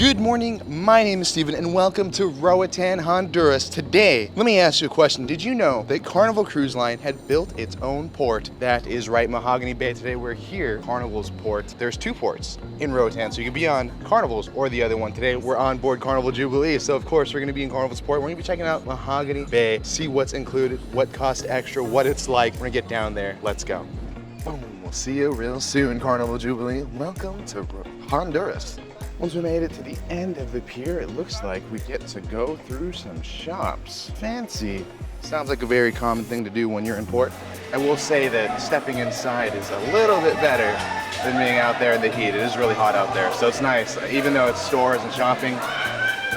Good morning, my name is Steven and welcome to Roatan Honduras. Today, let me ask you a question. Did you know that Carnival Cruise Line had built its own port? That is right, Mahogany Bay. Today we're here, Carnival's port. There's two ports in Roatan, so you can be on Carnival's or the other one. Today we're on board Carnival Jubilee, so of course we're gonna be in Carnival's port. We're gonna be checking out Mahogany Bay, see what's included, what costs extra, what it's like. We're gonna get down there, let's go. Boom, we'll see you real soon, Carnival Jubilee. Welcome to Honduras. Once we made it to the end of the pier, it looks like we get to go through some shops. Fancy. Sounds like a very common thing to do when you're in port. I will say that stepping inside is a little bit better than being out there in the heat. It is really hot out there, so it's nice. Even though it's stores and shopping,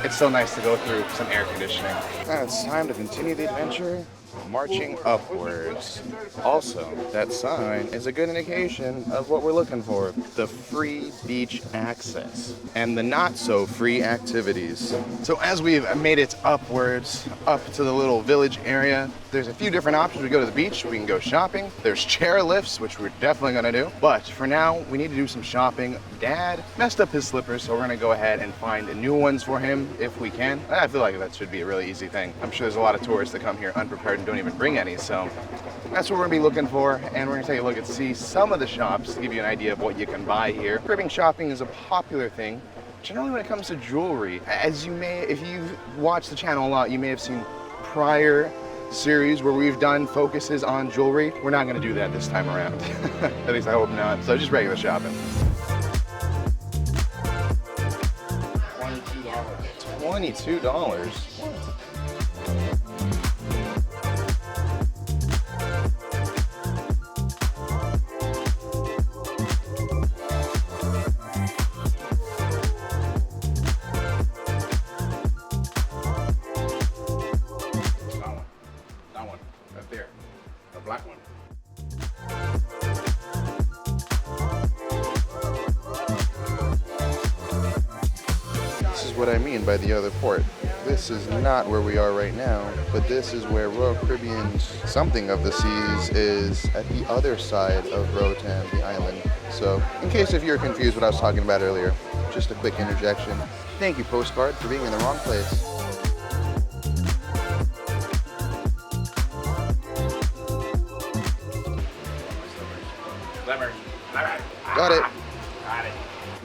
it's so nice to go through some air conditioning. Now it's time to continue the adventure, marching upwards. Also, that sign is a good indication of what we're looking for. The free beach access and the not so free activities. So as we've made it upwards, up to the little village area, there's a few different options. We go to the beach, we can go shopping. There's chair lifts, which we're definitely gonna do. But for now, we need to do some shopping. Dad messed up his slippers, so we're gonna go ahead and find new ones for him if we can. I feel like that should be a really easy thing. I'm sure there's a lot of tourists that come here unprepared and don't even bring any, so that's what we're gonna be looking for, and we're gonna take a look and see some of the shops to give you an idea of what you can buy here. Caribbean shopping is a popular thing, generally when it comes to jewelry. As you may, if you've watched the channel a lot, you may have seen prior series where we've done focuses on jewelry. We're not gonna do that this time around. At least I hope not. So just regular shopping. $22. What? What I mean by the other port. This is not where we are right now, but this is where Royal Caribbean's Something of the Seas is at the other side of Roatan, the island. So, in case if you're confused what I was talking about earlier, just a quick interjection. Thank you, Postcard, for being in the wrong place. Got it.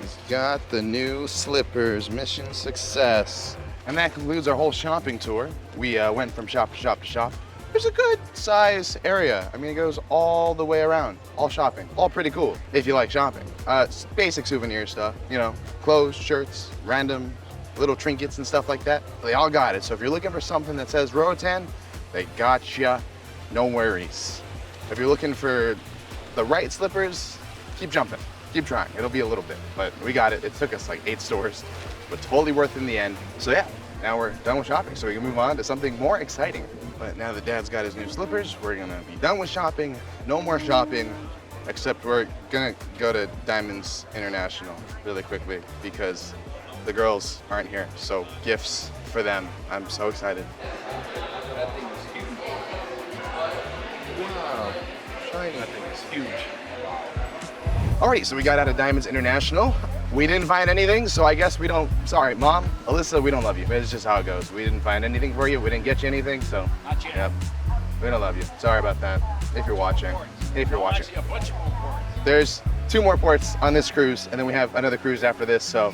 He's got the new slippers. Mission success. And that concludes our whole shopping tour. We went from shop to shop to shop. There's a good size area. I mean, it goes all the way around. All shopping. All pretty cool if you like shopping. Basic souvenir stuff, you know, clothes, shirts, random little trinkets and stuff like that. They all got it. So if you're looking for something that says Roatan, they got ya. No worries. If you're looking for the right slippers, keep jumping. Keep trying. It'll be a little bit, but we got it. It took us like 8 stores, but totally worth it in the end. So yeah, now we're done with shopping, so we can move on to something more exciting. But now that Dad's got his new slippers, we're gonna be done with shopping. No more shopping, except we're gonna go to Diamonds International really quickly because the girls aren't here. So gifts for them. I'm so excited. That thing is huge. Wow, shiny. That thing is huge. Alright, so we got out of Diamonds International. We didn't find anything, so I guess we don't, sorry, Mom, Alyssa, we don't love you. It's just how it goes. We didn't find anything for you. We didn't get you anything, so, Not yet. yep. We don't love you. Sorry about that, if you're watching. If you're watching. Actually, a bunch of more ports. There's 2 more ports on this cruise, and then we have another cruise after this, so.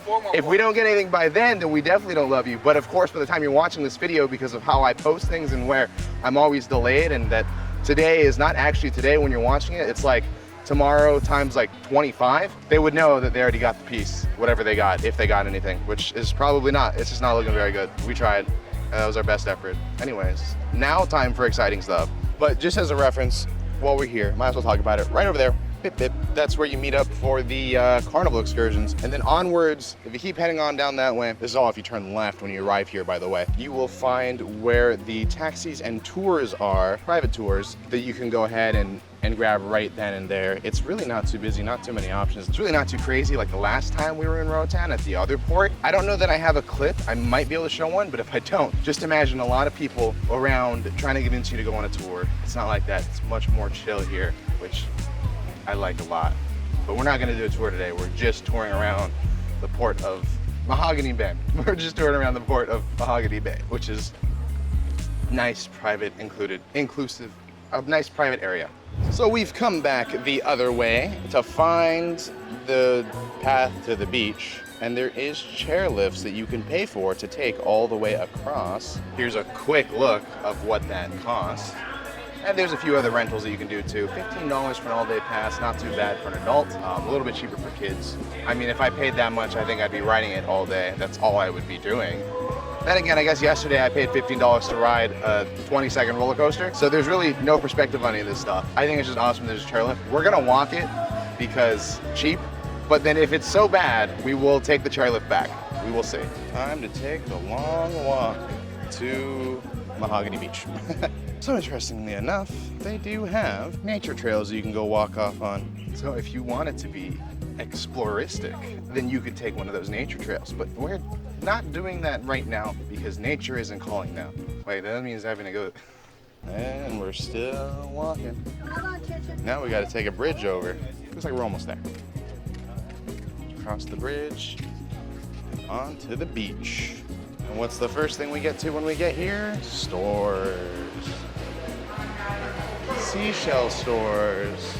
4 more If we don't get anything by then we definitely don't love you. But of course, by the time you're watching this video, because of how I post things and where I'm always delayed, and that today is not actually today when you're watching it, it's like tomorrow times like 25, they would know that they already got the piece, whatever they got, if they got anything, which is probably not. It's just not looking very good. We tried, and that was our best effort. Anyways, now time for exciting stuff. But just as a reference, while we're here, might as well talk about it. Right over there, Pip Pip, that's where you meet up for the carnival excursions. And then onwards, if you keep heading on down that way, this is all if you turn left when you arrive here, by the way, you will find where the taxis and tours are, private tours, that you can go ahead and grab right then and there. It's really not too busy, not too many options. It's really not too crazy like the last time we were in Roatan at the other port. I don't know that I have a clip. I might be able to show one, but if I don't, just imagine a lot of people around trying to convince you to go on a tour. It's not like that. It's much more chill here, which I like a lot. But we're not gonna do a tour today. We're just touring around the port of Mahogany Bay. We're just touring around the port of Mahogany Bay, which is nice, private, inclusive, a nice private area. So we've come back the other way to find the path to the beach, and there is chairlifts that you can pay for to take all the way across. Here's a quick look of what that costs. And there's a few other rentals that you can do too. $15 for an all-day pass, not too bad for an adult. A little bit cheaper for kids. I mean, if I paid that much, I think I'd be riding it all day. That's all I would be doing. Then again, I guess yesterday I paid $15 to ride a 20-second roller coaster. So there's really no perspective on any of this stuff. I think it's just awesome there's a chairlift. We're gonna walk it because cheap. But then if it's so bad, we will take the chairlift back. We will see. Time to take the long walk to Mahogany Beach. So interestingly enough, they do have nature trails that you can go walk off on. So if you want it to be exploristic, then you could take one of those nature trails. But we're not doing that right now because nature isn't calling now. Wait, that means having to go. And we're still walking. Now we got to take a bridge over. Looks like we're almost there. Across the bridge, onto the beach. And what's the first thing we get to when we get here? Stores. Seashell stores.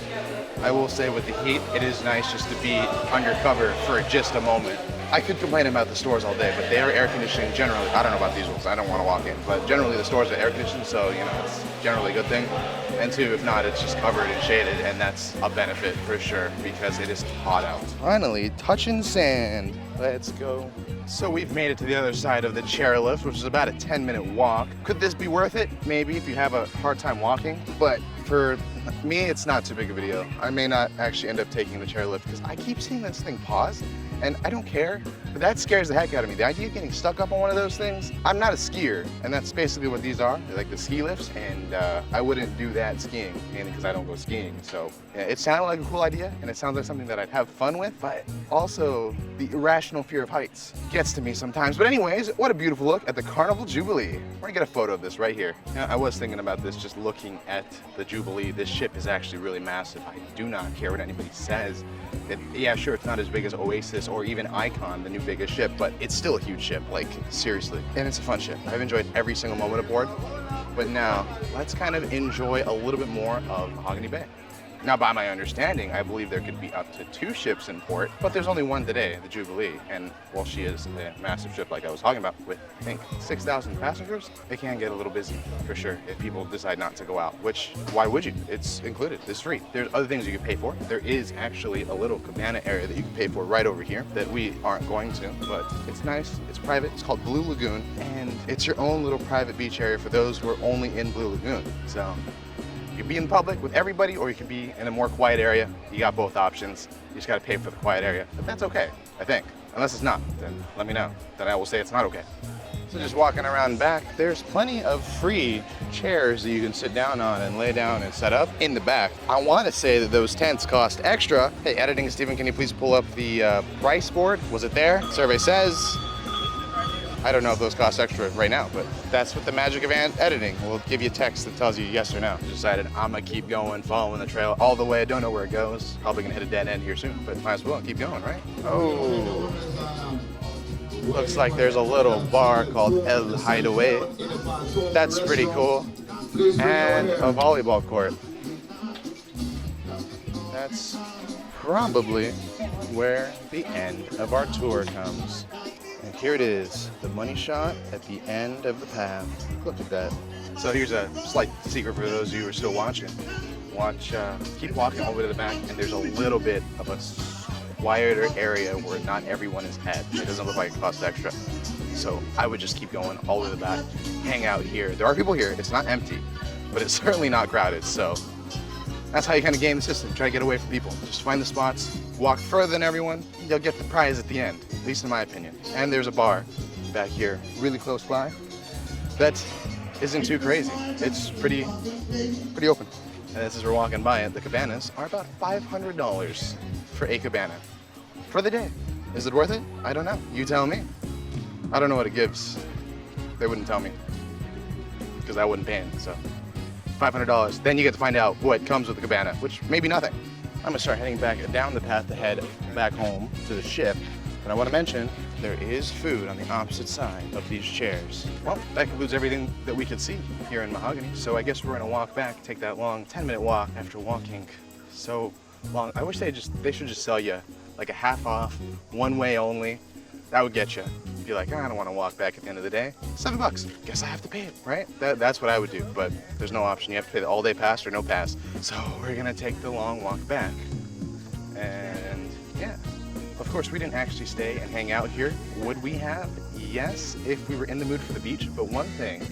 I will say with the heat, it is nice just to be undercover for just a moment. I could complain about the stores all day, but they are air conditioning generally. I don't know about these ones, I don't want to walk in, but generally the stores are air conditioned, so you know, it's generally a good thing. And two, if not, it's just covered and shaded, and that's a benefit for sure because it is hot out. Finally, touching sand. Let's go. So we've made it to the other side of the chairlift, which is about a 10-minute walk. Could this be worth it? Maybe if you have a hard time walking, but for me, it's not too big of a deal. I may not actually end up taking the chairlift because I keep seeing this thing pause, and I don't care, but that scares the heck out of me. The idea of getting stuck up on one of those things, I'm not a skier, and that's basically what these are. They're like the ski lifts, and I wouldn't do that skiing, mainly because I don't go skiing. So yeah, it sounded like a cool idea, and it sounds like something that I'd have fun with, but also the irrational fear of heights gets to me sometimes. But anyways, what a beautiful look at the Carnival Jubilee. We're gonna get a photo of this right here. You know, I was thinking about this just looking at the Jubilee. This ship is actually really massive. I do not care what anybody says. Yeah, sure, it's not as big as Oasis or even Icon, the new biggest ship, but it's still a huge ship, like seriously. And it's a fun ship. I've enjoyed every single moment aboard. But now, let's kind of enjoy a little bit more of Mahogany Bay. Now, by my understanding, I believe there could be up to 2 ships in port, but there's only one today, the Jubilee. And while she is a massive ship like I was talking about with, I think, 6,000 passengers, it can get a little busy for sure if people decide not to go out, which, why would you? It's included, it's free. There's other things you can pay for. There is actually a little cabana area that you can pay for right over here that we aren't going to, but it's nice, it's private, it's called Blue Lagoon, and it's your own little private beach area for those who are only in Blue Lagoon. So, you can be in public with everybody, or you can be in a more quiet area. You got both options. You just gotta pay for the quiet area. But that's okay, I think. Unless it's not, then let me know. Then I will say it's not okay. So just walking around back, there's plenty of free chairs that you can sit down on and lay down and set up in the back. I wanna say that those tents cost extra. Hey, editing Stephen, can you please pull up the price board? Was it there? Survey says. I don't know if those cost extra right now, but that's what the magic of editing will give you a text that tells you yes or no. I decided I'm gonna keep going, following the trail all the way. I don't know where it goes. Probably gonna hit a dead end here soon, but might as well keep going, right? Oh, looks like there's a little bar called El Hideaway. That's pretty cool. And a volleyball court. That's probably where the end of our tour comes. And here it is, the money shot at the end of the path. Look at that. So here's a slight secret for those of you who are still watching. Keep walking all the way to the back, and there's a little bit of a quieter area where not everyone is at. It doesn't look like it costs extra. So I would just keep going all the way to the back, hang out here. There are people here, it's not empty, but it's certainly not crowded. So that's how you kind of game the system, try to get away from people. Just find the spots, walk further than everyone, you'll get the prize at the end, at least in my opinion. And there's a bar back here, really close by, that isn't too crazy. It's pretty open. And as we're walking by it, the cabanas are about $500 for a cabana for the day. Is it worth it? I don't know. You tell me. I don't know what it gives. They wouldn't tell me because I wouldn't pay it, so. $500. Then you get to find out what comes with the cabana, which may be nothing. I'm gonna start heading back down the path to head back home to the ship. But I want to mention, there is food on the opposite side of these chairs. Well, that concludes everything that we could see here in Mahogany. So I guess we're gonna walk back, take that long 10-minute walk after walking so long. I wish they should just sell you like a half off, one way only. That would get you. You'd be like, I don't want to walk back at the end of the day. $7. Guess I have to pay it, right? That's what I would do, but there's no option. You have to pay the all-day pass or no pass. So we're gonna take the long walk back. And yeah, of course we didn't actually stay and hang out here. Would we have? Yes, if we were in the mood for the beach. But one thing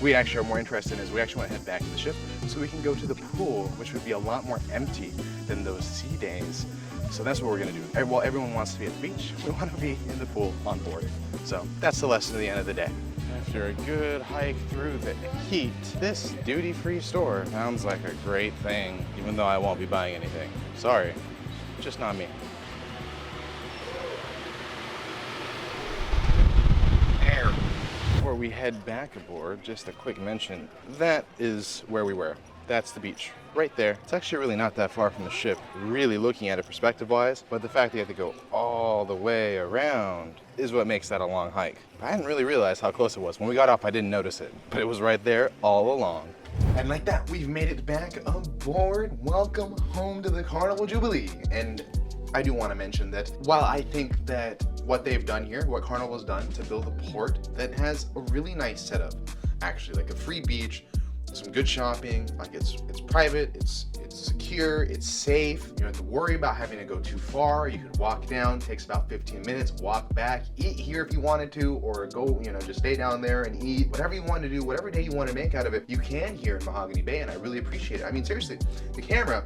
we actually are more interested in is we actually want to head back to the ship so we can go to the pool, which would be a lot more empty than those sea days. So that's what we're gonna do. While everyone wants to be at the beach, we want to be in the pool on board. So that's the lesson at the end of the day. After a good hike through the heat, this duty-free store sounds like a great thing, even though I won't be buying anything. Sorry, just not me. Air. Before we head back aboard, just a quick mention. That is where we were. That's the beach, right there. It's actually really not that far from the ship, really looking at it perspective-wise, but the fact that you have to go all the way around is what makes that a long hike. I hadn't really realized how close it was. When we got off, I didn't notice it, but it was right there all along. And like that, we've made it back aboard. Welcome home to the Carnival Jubilee. And I do want to mention that while I think that what they've done here, what Carnival's done to build a port that has a really nice setup, actually, like a free beach, some good shopping, like it's private, it's secure, it's safe. You don't have to worry about having to go too far. You could walk down, takes about 15 minutes, walk back, eat here if you wanted to, or go, just stay down there and eat. Whatever you want to do, whatever day you want to make out of it, you can here in Mahogany Bay, and I really appreciate it. I mean, seriously, the camera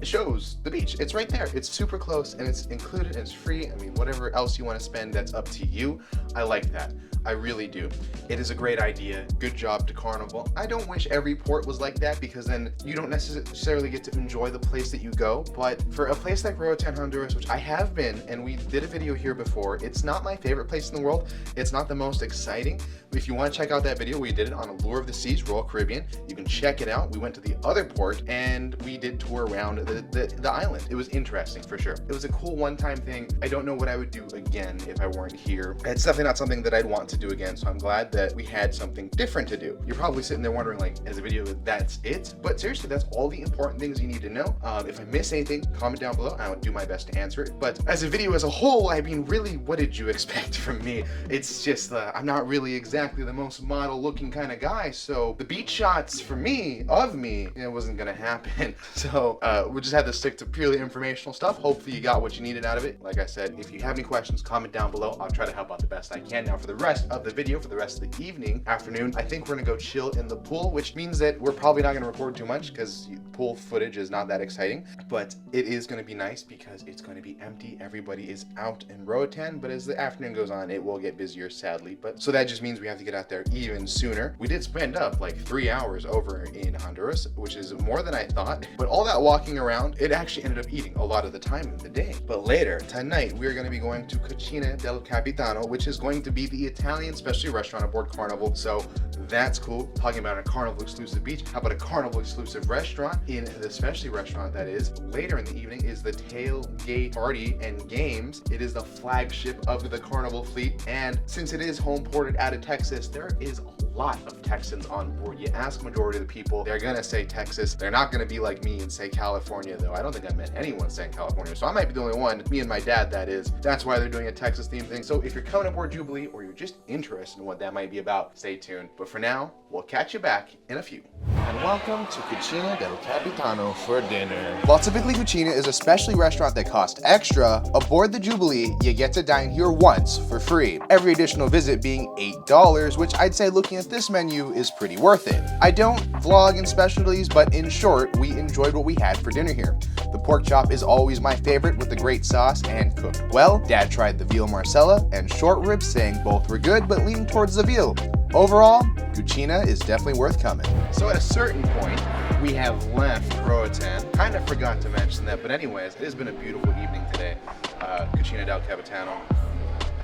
shows the beach. It's right there. It's super close and it's included and it's free. I mean, whatever else you want to spend, that's up to you. I like that. I really do. It is a great idea. Good job to Carnival. I don't wish every port was like that because then you don't necessarily get to enjoy the place that you go. But for a place like Roatan Honduras, which I have been, and we did a video here before, it's not my favorite place in the world. It's not the most exciting. If you want to check out that video, we did it on Allure of the Seas, Royal Caribbean. You can check it out. We went to the other port and we did tour around the island. It was interesting for sure. It was a cool one-time thing. I don't know what I would do again if I weren't here. It's definitely not something that I'd want to do again, so I'm glad that we had something different to do. You're probably sitting there wondering, like, as a video, that's it? But seriously, that's all the important things you need to know. If I miss anything, comment down below. I will do my best to answer it. But as a video as a whole, I mean, really, what did you expect from me? It's just, I'm not really exactly the most model-looking kind of guy, so the beach shots for me, it wasn't gonna happen. So we just had to stick to purely informational stuff. Hopefully you got what you needed out of it. Like I said, if you have any questions, comment down below. I'll try to help out the best I can. Now for the rest of the video, for the rest of the evening, afternoon, I think we're gonna go chill in the pool, which means that we're probably not gonna record too much because pool footage is not that exciting, but it is gonna be nice because it's gonna be empty. Everybody is out in Roatan, but as the afternoon goes on, it will get busier, sadly. But so that just means we have to get out there even sooner. We did spend up like 3 hours over in Honduras, which is more than I thought, but all that walking around, it actually ended up eating a lot of the time of the day. But later tonight, we're gonna be going to Cucina Del Capitano, which is going to be the Italian specialty restaurant aboard Carnival. So that's cool. Talking about a Carnival exclusive beach, how about a Carnival exclusive restaurant? In the specialty restaurant, that is. Later in the evening is the Tailgate party and games. It is the flagship of the Carnival fleet, and since it is home ported out of Texas, there is a lot of Texans on board. You ask majority of the people, they're gonna say Texas. They're not gonna be like me and say California, though. I don't think I met anyone saying California, so I might be the only one, me and my dad, that is. That's why they're doing a Texas themed thing. So if you're coming aboard Jubilee or you're just interested in what that might be about, stay tuned. But for now, we'll catch you back in a few. And welcome to Cucina Del Capitano for dinner. While typically Cucina is a specialty restaurant that costs extra, aboard the Jubilee, you get to dine here once for free. Every additional visit being $8, which I'd say looking at this menu is pretty worth it. I don't vlog in specialties, but in short, we enjoyed what we had for dinner here. The pork chop is always my favorite with the great sauce and cooked well. Dad tried the veal marcella and short ribs, saying both were good, but leaning towards the veal. Overall, Cucina is definitely worth coming. So at a certain point, we have left Roatan. Kind of forgot to mention that, but anyways, it has been a beautiful evening today. Cucina Del Capitano.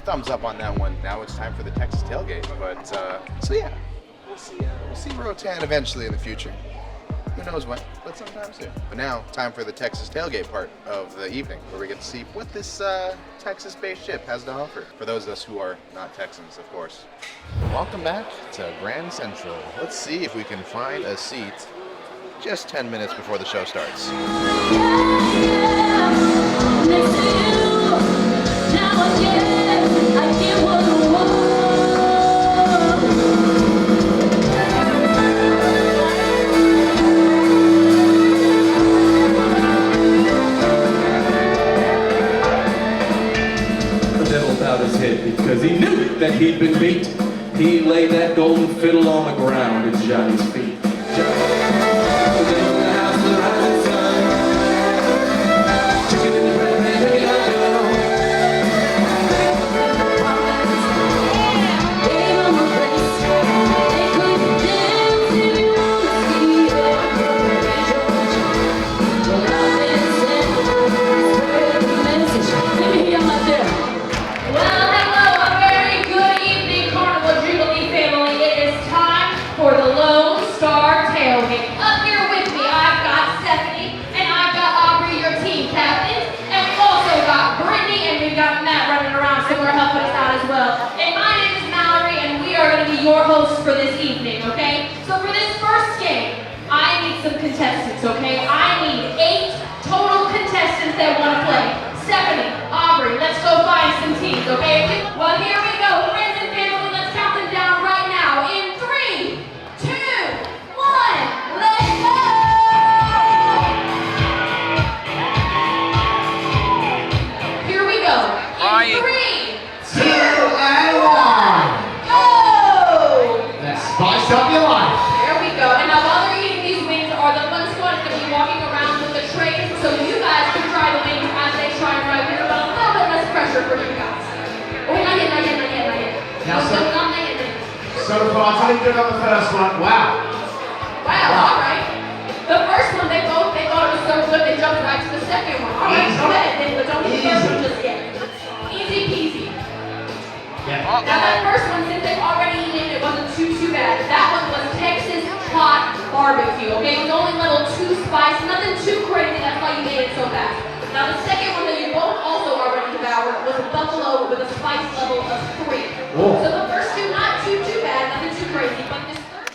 Thumbs up on that one. Now it's time for the Texas tailgate. But so yeah, we'll see Roatan eventually in the future. Who knows when, but sometime soon. But now, time for the Texas tailgate part of the evening, where we get to see what this Texas-based ship has to offer. For those of us who are not Texans, of course. Welcome back to Grand Central. Let's see if we can find a seat just 10 minutes before the show starts. Because he knew that he'd been beat. He laid that golden fiddle on the ground at Johnny's feet. For the Lone Star Tailgate. Up here with me, I've got Stephanie, and I've got Aubrey, your team captains, and we've also got Brittany, and we've got Matt running around somewhere helping us out as well. And my name is Mallory, and we are going to be your hosts for this evening, okay? So for this first game, I need some contestants, okay? I need 8 total contestants that want to play. Stephanie, Aubrey, let's go find some teams, okay? Well, here we go. Friends and family, let's count them down right now. In 3, 2, 1, let's go! Here we go. In 3, 2, and 1, go! Let's spice up your life. There we go. And now while they're eating these wings, are the fun squad going to be walking around with the trays so you guys can try the wings as they try and right here, but a little bit less pressure for you guys. Oh, not yet. Now, No, so- not yet. So far, it's only good on the first one. Wow. Wow, all right. The first one, they thought it was so good, they jumped right to the second one. All right, go ahead, but don't do the first one just yet. Easy peasy. Yeah. Now that first one, since they've already eaten it, wasn't too bad. That one was Texas hot barbecue, okay? It was only a little too spicy, nothing too crazy, that's why you ate it so fast. Now the second one that you both also already devoured was a buffalo with a spice level of 3. Whoa. So the first two, not too bad, nothing too crazy, but this third.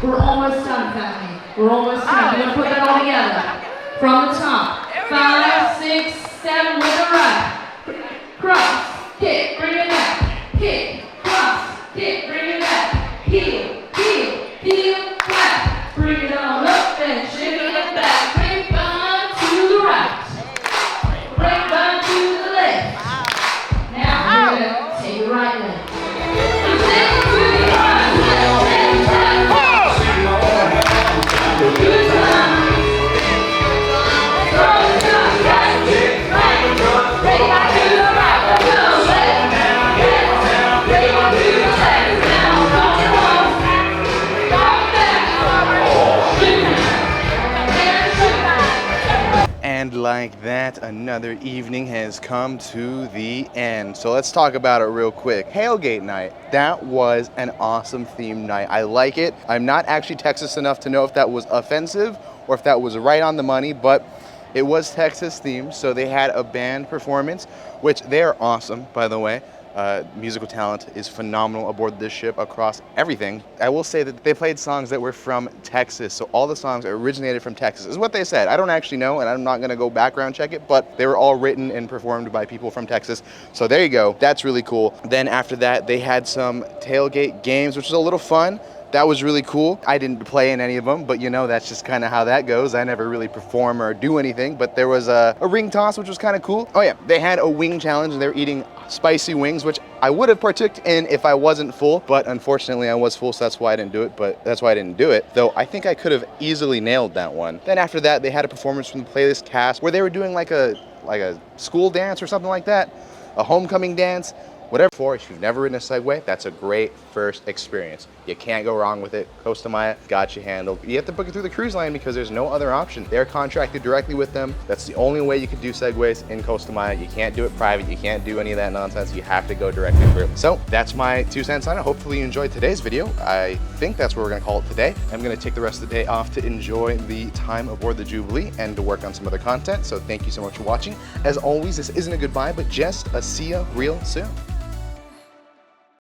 We're almost done, family. We're almost done. We're gonna put that all together. From the top. 5, 6, 7 with the right. Cross, kick, bring it back. Kick, cross, kick, bring it back. Heel, clap. Bring it on up and shimmy it back. Break bun to the right. Break bun to the left. Now we're gonna take the right leg. Six to the right, left, good time. Throw it up, right, break back to the right, go left, break back to the left, now rock it off, rock back, shoot back. And like that, another evening has come to the end. So let's talk about it real quick. Tailgate night, that was an awesome themed night. I like it. I'm not actually Texas enough to know if that was offensive or if that was right on the money, but it was Texas themed. So they had a band performance, which they're awesome, by the way. Musical talent is phenomenal aboard this ship across everything. I will say that they played songs that were from Texas, so all the songs originated from Texas, is what they said. I don't actually know, and I'm not gonna go background check it, but they were all written and performed by people from Texas. So there you go, that's really cool. Then after that, they had some tailgate games, which was a little fun. that was really cool. I didn't play in any of them, but you know, that's just kind of how that goes. I never really perform or do anything, but there was a ring toss, which was kind of cool. Oh yeah, they had a wing challenge and they were eating spicy wings, which I would have partook in if I wasn't full, but unfortunately I was full, so that's why I didn't do it. But that's why I didn't do it, though I think I could have easily nailed that one. Then after that, they had a performance from the playlist cast where they were doing like a school dance or something like that, a homecoming dance, whatever. If you've never ridden a Segway, that's a great first experience. You can't go wrong with it. Costa Maya got you handled. You have to book it through the cruise line because there's no other option. They're contracted directly with them. That's the only way you can do Segways in Costa Maya. You can't do it private. You can't do any of that nonsense. You have to go directly through. So that's my 2 cents on it. Hopefully you enjoyed today's video. I think that's what we're gonna call it today. I'm gonna take the rest of the day off to enjoy the time aboard the Jubilee and to work on some other content. So thank you so much for watching. As always, this isn't a goodbye, but just a see ya real soon.